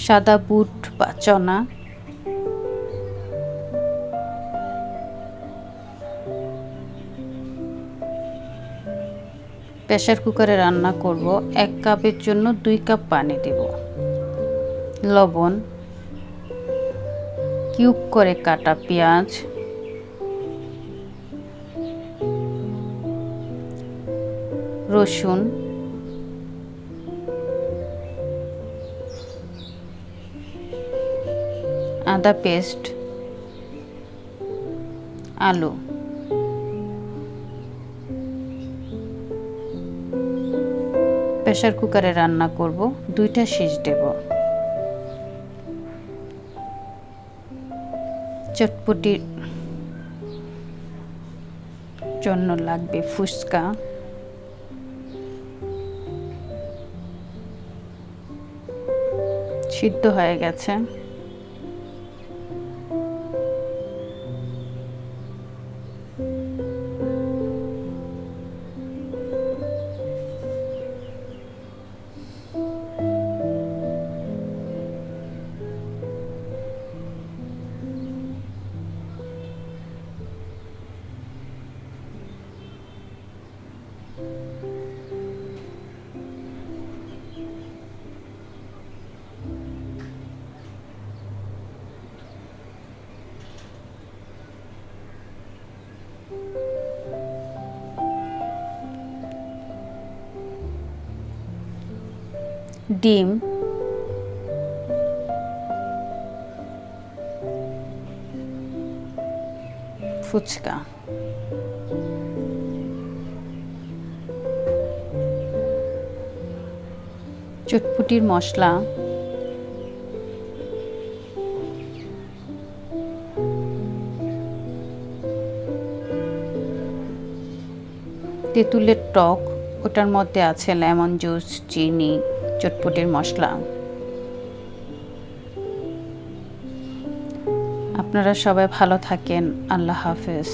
সাদা বুট বা চনা, প্রেসার কুকারে রান্না করব। 1 কাপের জন্য 2 কাপ পানি দেব, লবণ, কিউব করে কাটা পেঁয়াজ, রসুন, আদা পেস্ট, আলু। প্রেসার কুকারে রান্না করব, 2টা সিজ দেব। চটপটির জন্য লাগবে ফুচকা, সিদ্ধ হয়ে গেছে। ডিম, ফুচকা, চটপটির মশলা, তেঁতুলের টক, ওটার মধ্যে আছে লেমন জুস, চিনি, চটপটির মশলা। আপনারা সবাই ভালো থাকেন। আল্লাহ হাফেজ।